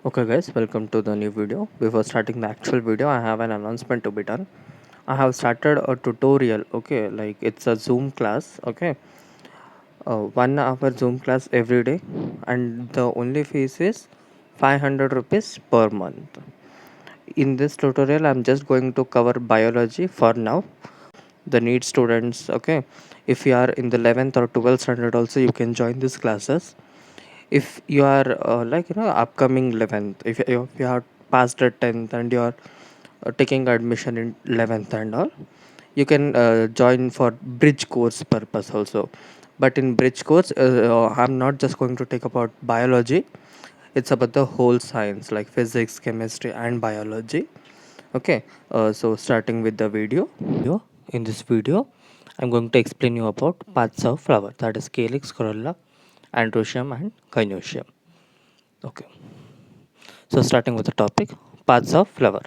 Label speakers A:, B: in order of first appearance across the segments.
A: Okay guys, welcome to the new video. Before starting the actual video, I have an announcement to be done. I have started a tutorial, okay, like it's a Zoom class, okay, 1 hour Zoom class every day, and the only fees is 500 rupees per month. In this tutorial, I'm just going to cover biology for now. The need students, okay, if you are in the 11th or 12th standard, also you can join these classes. If you are upcoming 11th, if you have passed the 10th and you are taking admission in 11th and all, you can join for bridge course purpose also. But in bridge course, I'm not just going to take about biology, it's about the whole science like physics, chemistry and biology. Okay, so starting with the video. In this video, I'm going to explain you about parts of flower, that is calyx, corolla, androecium and gynoecium. Okay, so starting with the topic, parts of flower.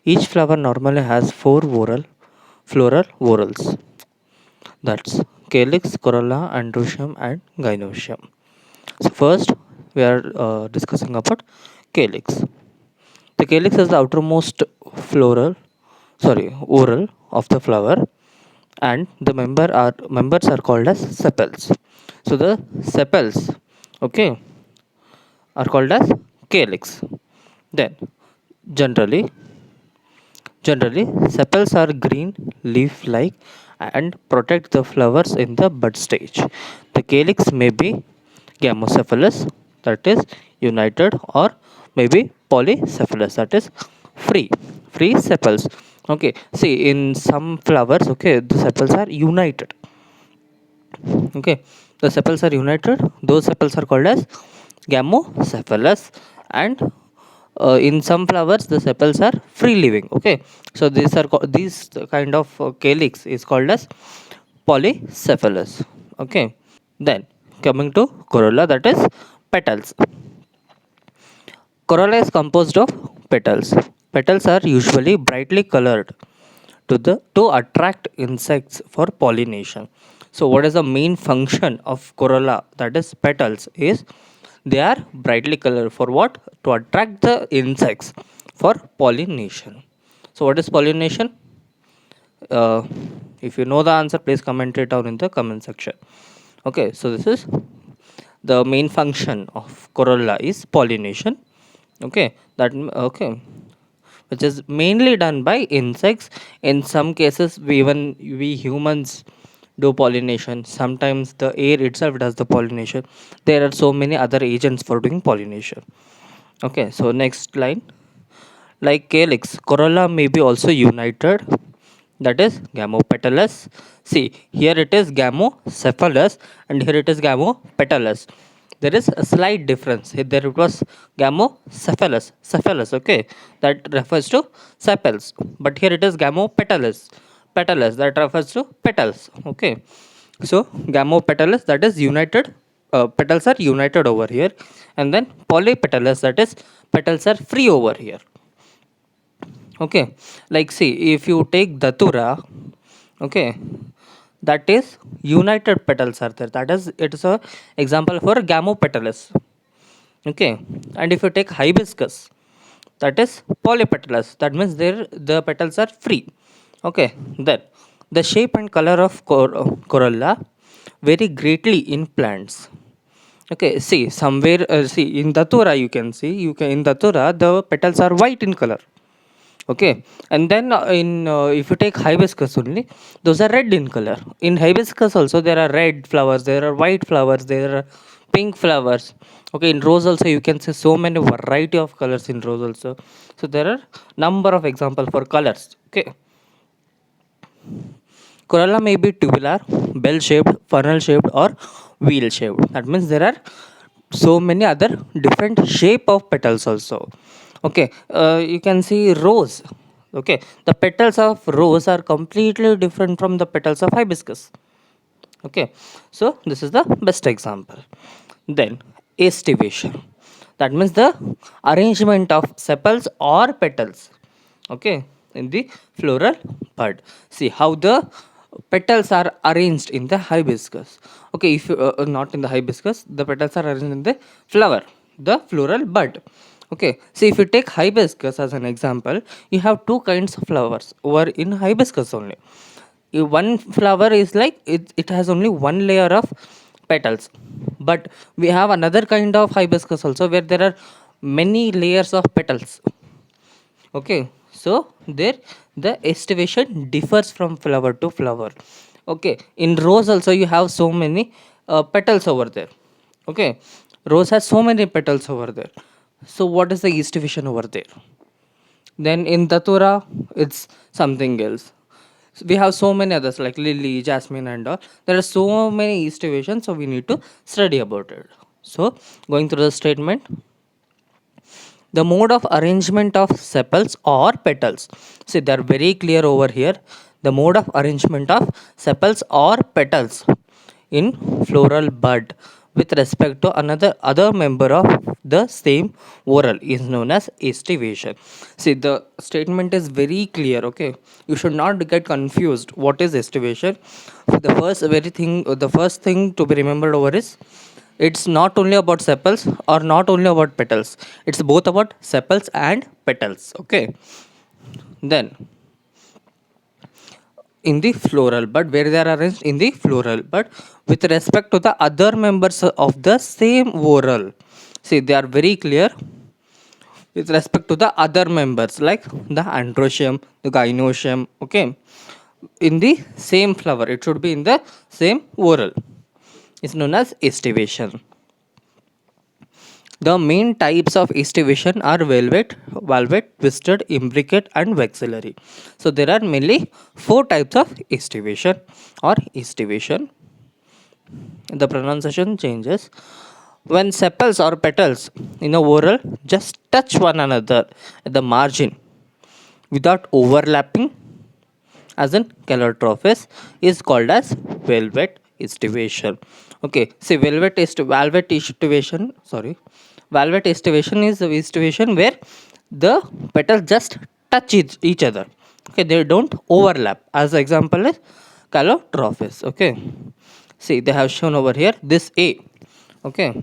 A: Each flower normally has four floral whorls. That's calyx, corolla, androecium, and gynoecium. So first, we are discussing about calyx. The calyx is the outermost whorl of the flower, and the members are called as sepals. So the sepals, okay, are called as calyx. Then generally Generally, sepals are green, leaf-like, and protect the flowers in the bud stage. The calyx may be gamocephalous, that is united, or maybe polycephalous, that is free, free sepals. Okay, see in some flowers, okay, the sepals are united. Okay, the sepals are united. Those sepals are called as gamocephalous, and in some flowers the sepals are free living. Okay, so these kind of calyx is called as polycephalous. Okay, then coming to corolla, that is petals. Corolla is composed of petals. Petals are usually brightly colored to attract insects for pollination. So what is the main function of corolla, that is petals, is they are brightly colored for what? To attract the insects for pollination. So what is pollination? uh, if you know the answer, please comment it down in the comment section. Okay, so this is the main function of corolla is pollination. Okay, okay, which is mainly done by insects. In some cases, we humans do pollination. Sometimes the air itself does the pollination. There are so many other agents for doing pollination. Okay, so next line, like calyx, corolla may be also united, that is gamopetalous. See, here it is gamocephalous and here it is gamopetalous. There is a slight difference. There it was gamocephalous, okay, that refers to sepals, but here it is petalous, that refers to petals. Okay, so gamopetalous, that is united, petals are united over here, and then polypetalous, that is petals are free over here. Okay, like see, if you take datura, okay, that is united petals are there, that is it is a example for gamopetalous. Okay, and if you take hibiscus, that is polypetalous, that means there the petals are free. Okay, then the shape and color of corolla vary greatly in plants. Okay, see somewhere, see in datura, you can in datura the petals are white in color. Okay, and then in if you take hibiscus only, those are red in color. In hibiscus also there are red flowers, there are white flowers, there are pink flowers. Okay, in rose also you can see so many variety of colors in rose also. So there are number of example for colors. Okay, corolla may be tubular, bell shaped, funnel shaped, or wheel shaped. That means there are so many other different shape of petals also. Okay, you can see rose. Okay, the petals of rose are completely different from the petals of hibiscus. Okay, so this is the best example. Then estivation, that means the arrangement of sepals or petals, okay, in the floral bud. See how the petals are arranged in the hibiscus. Okay, if not in the hibiscus, the petals are arranged in the flower, the floral bud. Okay, see, if you take hibiscus as an example, you have two kinds of flowers over in hibiscus only. One flower is like it has only one layer of petals, but we have another kind of hibiscus also where there are many layers of petals. Okay, so there the estivation differs from flower to flower. Okay, in rose also you have so many petals over there. Okay, rose has so many petals over there. So what is the estivation over there? Then in datura it's something else. We have so many others like lily, jasmine and all. There are so many estivations, so we need to study about it. So going through the statement, the mode of arrangement of sepals or petals. See, they are very clear over here. The mode of arrangement of sepals or petals in floral bud with respect to another other member of the same whorl is known as estivation. See, the statement is very clear. Okay, you should not get confused. What is estivation? The first thing to be remembered over is it's not only about sepals or not only about petals. It's both about sepals and petals. Okay. Then in the floral bud, where they are arranged in the floral bud with respect to the other members of the same whorl. See, they are very clear with respect to the other members like the androecium, the gynoecium. Okay. In the same flower, it should be in the same whorl. It's known as estivation. The main types of estivation are velvet, twisted, imbricate, and vexillary. So there are mainly four types of estivation or estivation. The pronunciation changes. When sepals or petals in a whorl just touch one another at the margin without overlapping, as in calotrophes, is called as velvet estivation. Okay, see, velvet estivation. Sorry, velvet estivation is the estivation where the petals just touch each other. Okay, they don't overlap. As example is calotrophes. Okay, see, they have shown over here this A. Okay,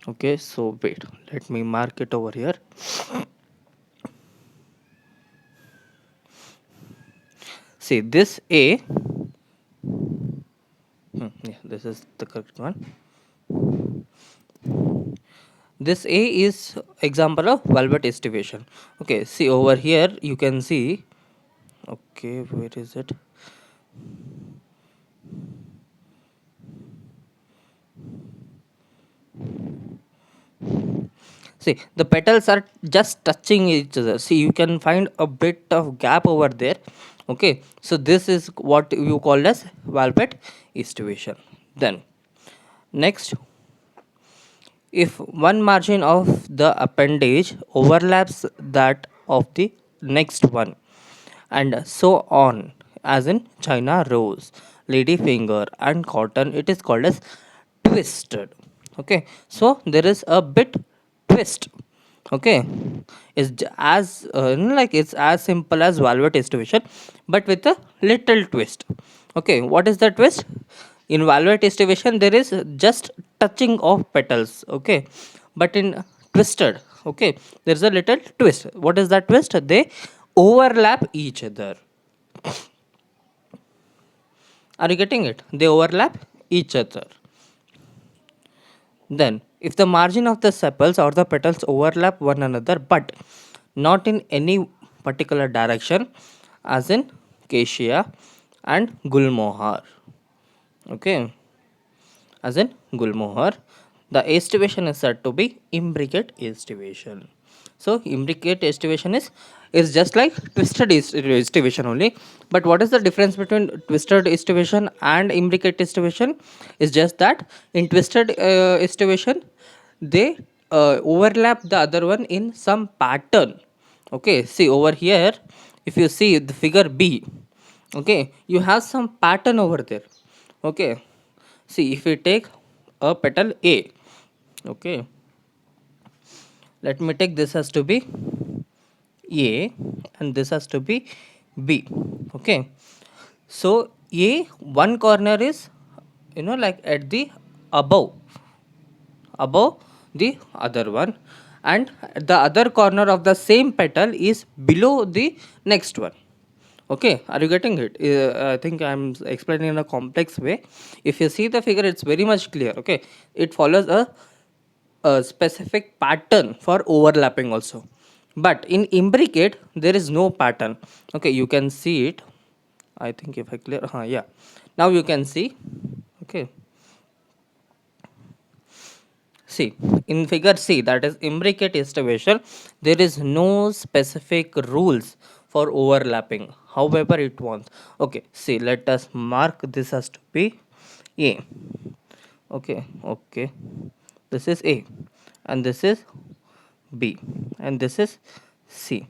A: okay. So wait, let me mark it over here. See this A. Yeah, this is the correct one. This A is example of velvet estivation. Okay, see over here you can see. Okay, where is it? See, the petals are just touching each other. See, you can find a bit of gap over there. Okay, so this is what you call as velvet estivation. Then next, if one margin of the appendage overlaps that of the next one, and so on, as in China rose, ladyfinger, and cotton, it is called as twisted. Okay, so there is a bit twist. Okay, as like it's as simple as velvet estivation, but with a little twist. Okay, what is the twist? In velvet estivation there is just touching of petals. Okay, but in twisted, okay, there's a little twist. What is that twist? They overlap each other. Are you getting it? They overlap each other. Then if the margin of the sepals or the petals overlap one another but not in any particular direction, as in cassia and gulmohar. Okay, as in Gulmohar. The estivation is said to be imbricate estivation. So imbricate estivation is just like twisted estivation only. But what is the difference between twisted estivation and imbricate estivation? Is just that in twisted estivation they overlap the other one in some pattern. Okay, see over here, if you see the figure B, okay, you have some pattern over there. Okay, see, if we take a petal A, okay, let me take this has to be A and this has to be B. Okay, so A, one corner is, like at the above the other one, and the other corner of the same petal is below the next one. Okay, are you getting it? I think I'm explaining in a complex way. If you see the figure, it's very much clear. Okay, it follows a specific pattern for overlapping also. But in imbricate, there is no pattern. Okay, you can see it. I think if I clear, yeah. Now you can see. Okay, see, in figure C, that is imbricate excavation, there is no specific rules for overlapping. However, it wants. Okay, see, let us mark this as to be A. Okay, okay. This is A, and this is B, and this is C.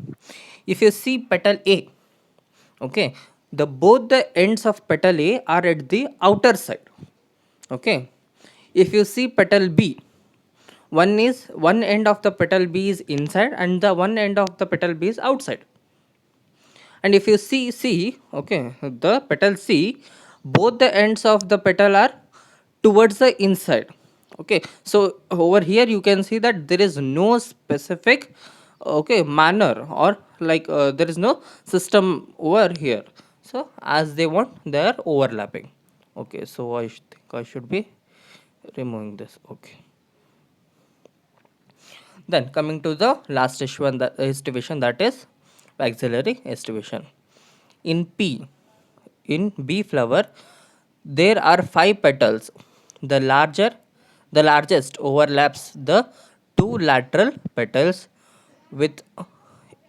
A: If you see petal A, okay, the both the ends of petal A are at the outer side. Okay, if you see petal B, one end of the petal B is inside and the one end of the petal B is outside. And if you see, okay, the petal C, both the ends of the petal are towards the inside. Okay, so over here you can see that there is no specific, okay, manner, or like there is no system over here. So as they want, they are overlapping. Okay, so I think I should be removing this. Okay. Then coming to the last estivation, that is axillary estivation. In P, in B flower, there are 5 petals. The larger, the largest overlaps the 2 lateral petals, with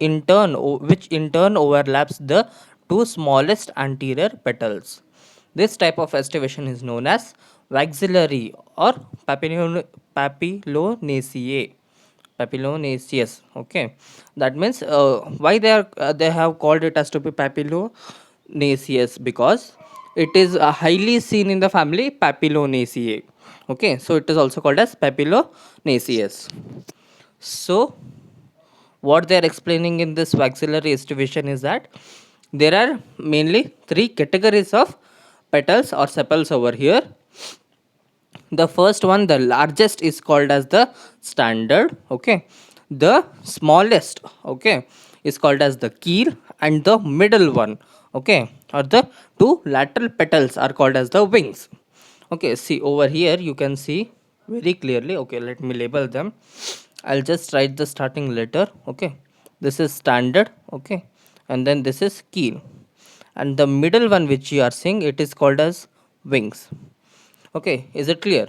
A: which in turn overlaps the 2 smallest anterior petals. This type of estivation is known as waxillary or papillonaceae. Papillonaceous. Okay, that means why they have called it as to be papillonaceous, because it is highly seen in the family Papillonaceae. Okay, so it is also called as papillonaceous. So what they are explaining in this maxillary estivation is that there are mainly 3 categories of petals or sepals over here. The first one, the largest, is called as the standard. Okay, the smallest, okay, is called as the keel, and the middle one, okay, or the 2 lateral petals are called as the wings. Okay, see over here you can see very clearly. Okay, let me label them. I'll just write the starting letter. Okay, this is standard. Okay, and then this is keel, and the middle one which you are seeing, it is called as wings. Okay, is it clear?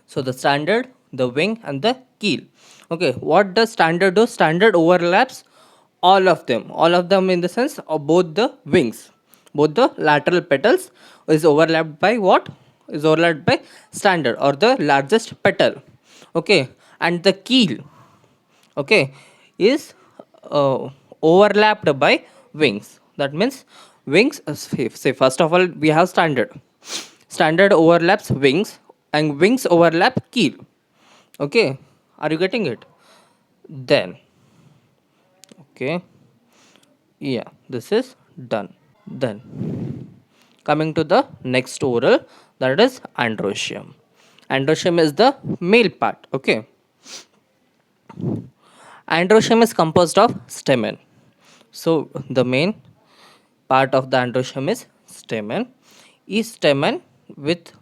A: So the standard, the wing, and the keel. Okay, what does standard do? Standard overlaps all of them in the sense of both the wings, both the lateral petals is overlapped by what? Is overlapped by standard or the largest petal. Okay, and the keel, okay, is overlapped by wings. That means wings, say first of all we have standard. Standard overlaps wings and wings overlap keel. Okay, are you getting it? Then, okay, yeah, this is done. Then coming to the next oral, that is androecium. Androecium is the male part. Okay, androecium is composed of stamen. So the main part of the androecium is stamen. Each stamen with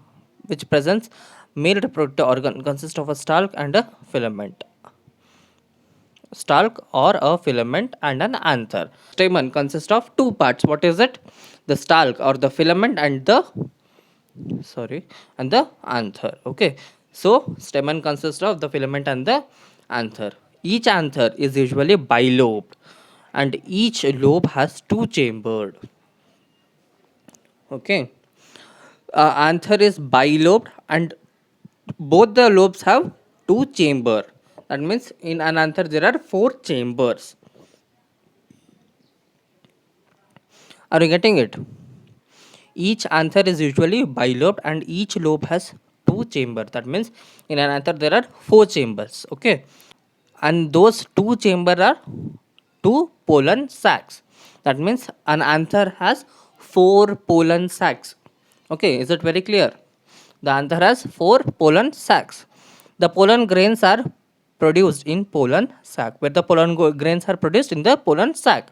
A: which presents male reproductive organ consists of a stalk and a filament. Stalk or a filament and an anther. Stamen consists of 2 parts. What is it? The stalk or the filament and the anther. Okay. So stamen consists of the filament and the anther. Each anther is usually bilobed, and each lobe has 2 chambered. Okay, anther is bilobed and both the lobes have 2 chamber. That means in an anther there are 4 chambers. Are you getting it? Each anther is usually bilobed and each lobe has 2 chambers. That means in an anther there are 4 chambers. Okay, and those 2 chambers are 2 pollen sacs. That means an anther has 4 pollen sacs. Okay, is it very clear? The anther has 4 pollen sacs. The pollen grains are produced in pollen sac, where the grains are produced in the pollen sac.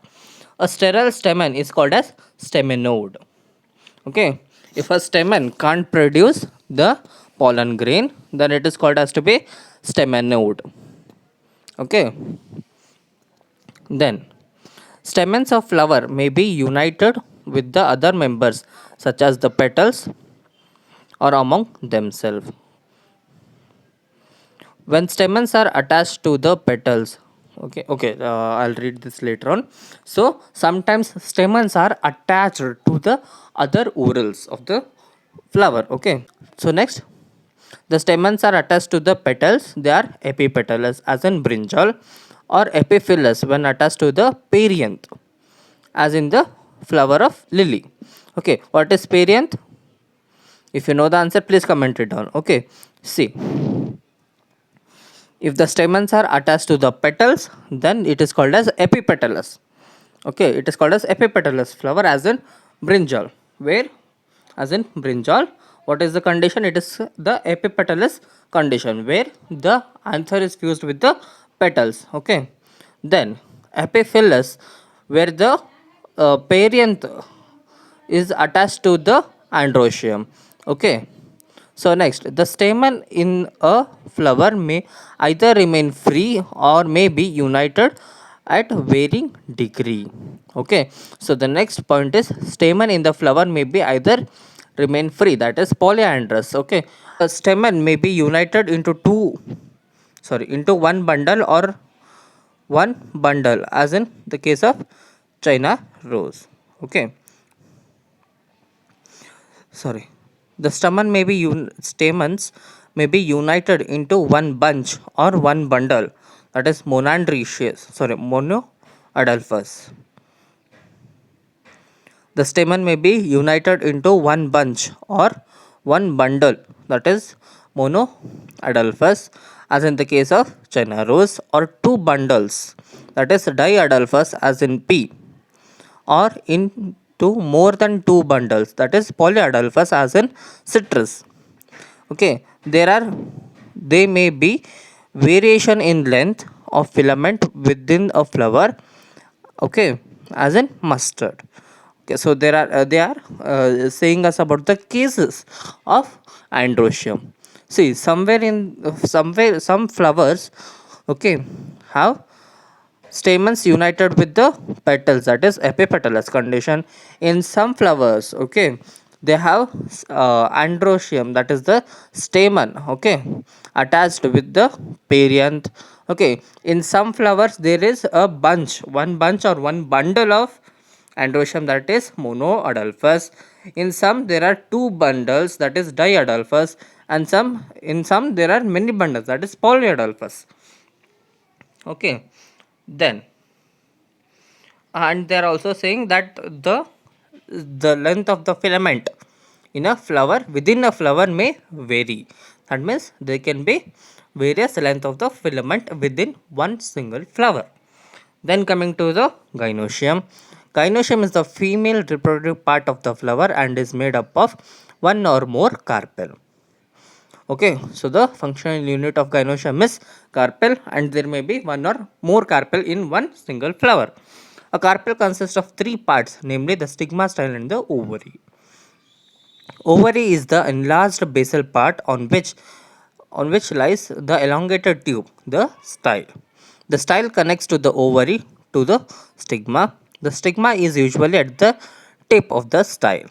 A: A sterile stamen is called as staminode. Okay, if a stamen can't produce the pollen grain, then it is called as to be staminode. Okay, then stamens of flower may be united with the other members such as the petals or among themselves. When stamens are attached to the petals, I'll read this later on. So sometimes stamens are attached to the other orals of the flower. Okay, so next, the stamens are attached to the petals. They are epipetalous as in brinjal, or epiphyllous when attached to the perianth as in the flower of lily. Okay, what is perianth? If you know the answer, please comment it down. Okay, see, if the stamens are attached to the petals, then it is called as epipetalous. Okay, it is called as epipetalous flower as in brinjal. Where? As in brinjal. What is the condition? It is the epipetalous condition where the anther is fused with the petals. Okay. Then epiphyllous, where the perianth is attached to the androecium. Okay. So next, the stamen in a flower may either remain free or may be united at varying degree. Okay. So the next point is stamen in the flower may be either remain free, that is polyandrous. Okay. A stamen may be united into one bundle or one bundle, as in the case of China rose. Okay. Sorry, the stamens may be united into one bunch or one bundle, that is monoadelphous. The stamen may be united into one bunch or one bundle, that is monoadelphous, as in the case of China rose, or two bundles, that is diadelphous, as in pea, or into more than two bundles, that is polyadelphous, as in citrus. Okay, they may be variation in length of filament within a flower. Okay, as in mustard. Okay, so they are saying us about the cases of androecium. See, somewhere some flowers, okay, have stamens united with the petals, that is epipetalous condition. In some flowers, okay, they have androecium, that is the stamen, okay, attached with the perianth. Okay, in some flowers there is one bunch or one bundle of androecium, that is monoadelphous. In some there are two bundles, that is diadelphous, and in some there are many bundles, that is polyadelphous. Okay, then, and they are also saying that the length of the filament in a flower, within a flower, may vary. That means there can be various length of the filament within one single flower. Then coming to the gynoecium. Gynoecium is the female reproductive part of the flower and is made up of one or more carpel. Okay, so the functional unit of gynoecium is carpel, and there may be one or more carpel in one single flower. A carpel consists of three parts, namely the stigma, style, and the ovary. Ovary is the enlarged basal part on which lies the elongated tube, the style. The style connects to the ovary to the stigma. The stigma is usually at the tip of the style.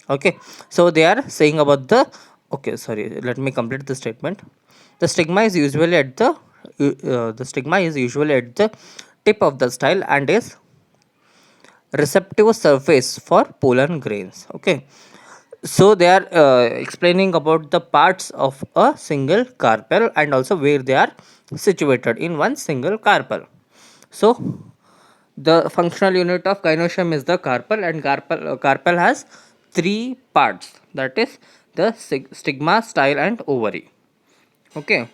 A: Okay, so they are saying about the, okay, sorry, let me complete the statement. The stigma is usually at the tip of the style and is receptive surface for pollen grains. Okay, so they are explaining about the parts of a single carpel and also where they are situated in one single carpel. So the functional unit of gynoecium is the carpel, and carpel has three parts, that is the stigma, style, and ovary. Okay,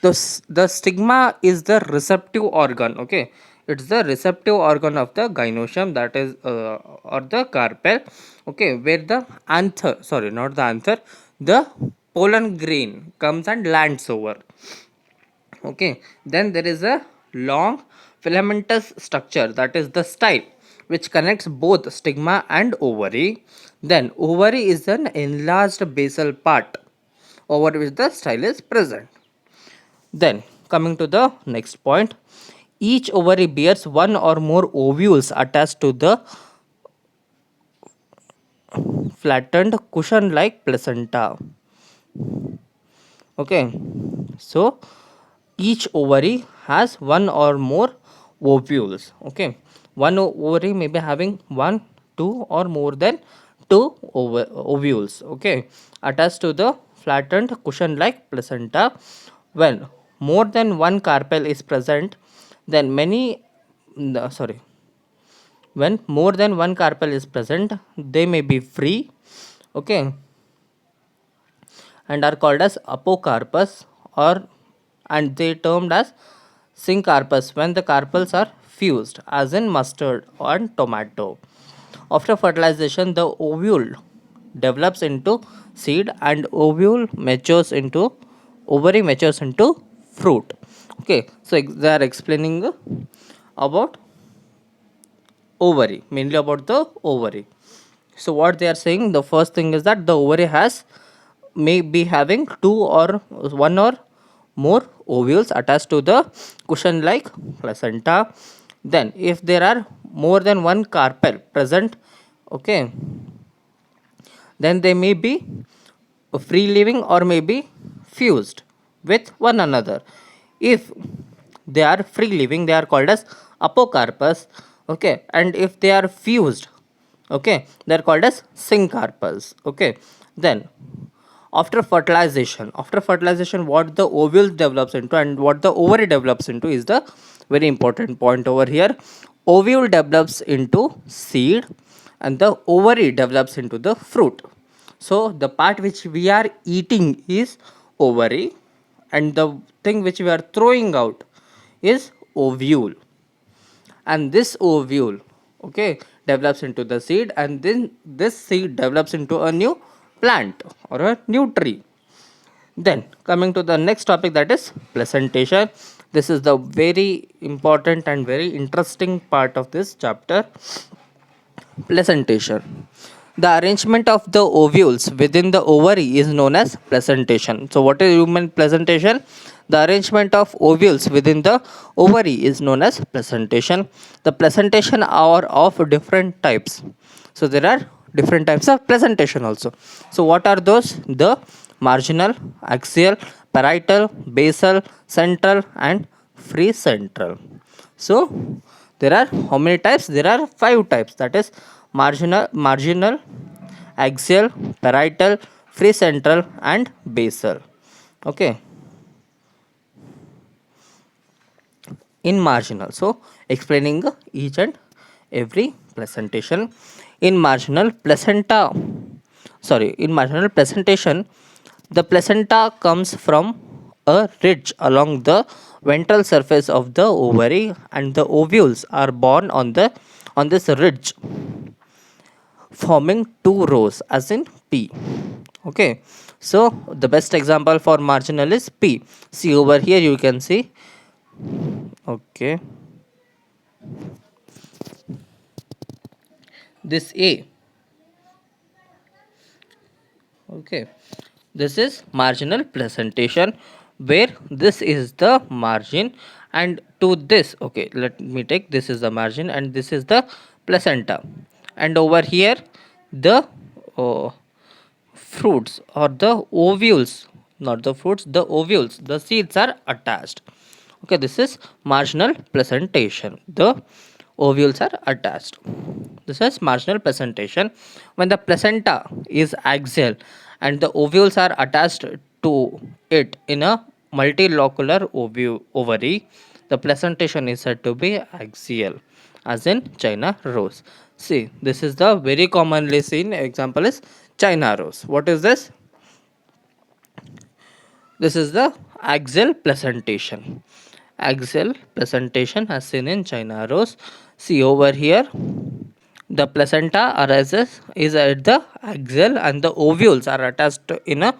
A: the stigma is the receptive organ. Okay, it's the receptive organ of the gynoecium, that is or the carpel. Okay, where the anther, sorry, not the anther, the pollen grain comes and lands over. Okay, then there is a long filamentous structure, that is the style, which connects both stigma and ovary. Then ovary is an enlarged basal part over which the style is present. Then coming to the next point, each ovary bears one or more ovules attached to the flattened cushion like placenta. Okay, so each ovary has one or more ovules. Okay, one ovary may be having one, two, or more than two ovules. Okay, attached to the flattened cushion like placenta. When more than one carpel is present, then sorry, when more than one carpel is present, they may be free. Okay, and are called as apocarpus, or and they termed as syncarpus when the carpels are fused, as in mustard and tomato. After fertilization, the ovule develops into seed, and ovary matures into fruit. Okay, so they are explaining about ovary, mainly about the ovary. So what they are saying, the first thing is that the ovary has may be having two or one or more ovules attached to the cushion like placenta. Then if there are more than one carpel present, okay, then they may be free living or may be fused with one another. If they are free living, they are called as apocarpus. Okay, and if they are fused, okay, they are called as syncarpus. Okay, then after fertilization, what the ovule develops into and what the ovary develops into is the very important point over here. Ovule develops into seed, and the ovary develops into the fruit. So the part which we are eating is ovary, and the thing which we are throwing out is ovule. And this ovule, okay, develops into the seed, and then this seed develops into a new plant or a new tree. Then coming to the next topic, that is placentation. This is the very important and very interesting part of this chapter. Placentation. The arrangement of the ovules within the ovary is known as placentation. So, what is human placentation? The arrangement of ovules within the ovary is known as placentation. The placentation are of different types. So, there are different types of placentation also. So, what are those? The marginal, axial, parietal, basal, central, and free central. So, there are how many types? There are five types. That is marginal, axial, parietal, free central, and basal. Okay. In marginal, so explaining each and every placentation. In marginal placentation, the placenta comes from a ridge along the ventral surface of the ovary, and the ovules are born on this ridge, forming two rows as in P. Okay, so the best example for marginal is P. See over here, you can see. Okay, this A. Okay, this is marginal placentation, where this is the margin, and to this, okay, let me take, this is the margin and this is the placenta, and over here the uh, fruits or the ovules, not the fruits, the ovules, the seeds are attached. Okay, this is marginal placentation. The ovules are attached. This is marginal placentation. When the placenta is axial and the ovules are attached to it in a multilocular ovary, the placentation is said to be axial, as in China rose. See, this is the very commonly seen example is China rose. What is this? This is the axial placentation. Axial placentation as seen in China rose. See over here, the placenta arises is at the axial and the ovules are attached in a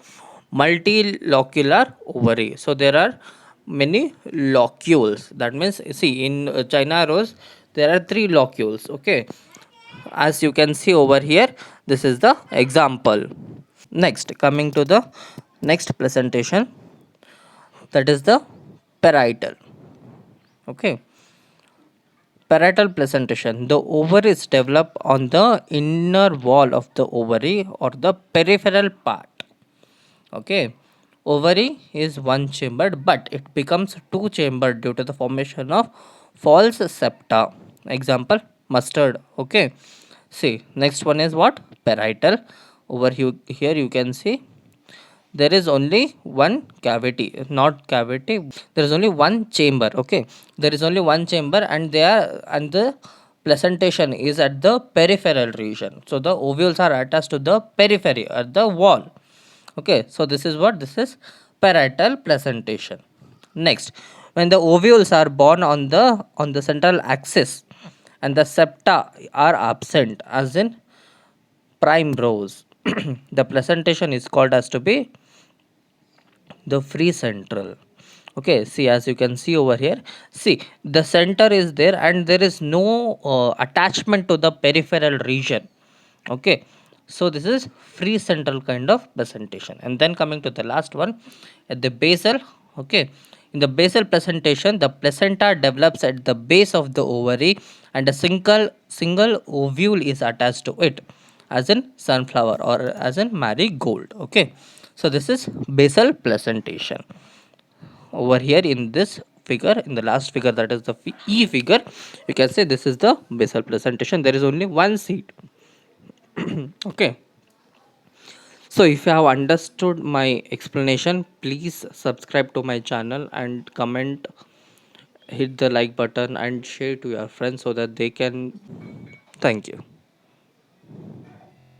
A: multilocular ovary. So there are many locules. That means, see, in China rose there are three locules. Okay, as you can see over here, this is the example. Next, coming to the next presentation, that is the parietal. Okay, parietal presentation. The ovaries develop on the inner wall of the ovary or the peripheral part. Okay, ovary is one chambered, but it becomes two chambered due to the formation of false septa. Example, mustard. Okay, see, next one is what? Parietal. Over here you can see there is only one cavity, not cavity, there is only one chamber. Okay, there is only one chamber, and they are, and the placentation is at the peripheral region, so the ovules are attached to the periphery at the wall. Okay, so this is what, this is parietal placentation. Next, when the ovules are born on the central axis and the septa are absent, as in prime rows, the placentation is called as to be the free central. Okay, see, as you can see over here, see, the center is there and there is no attachment to the peripheral region. Okay, so this is free central kind of presentation. And then coming to the last one, at the basal. Okay, in the basal presentation, the placenta develops at the base of the ovary and a single ovule is attached to it, as in sunflower or as in marigold. Okay, so this is basal presentation. Over here in this figure, in the last figure, that is the E figure, you can say this is the basal presentation. There is only one seed. Okay, so if you have understood my explanation, please subscribe to my channel and comment, hit the like button and share to your friends so that they can. Thank you.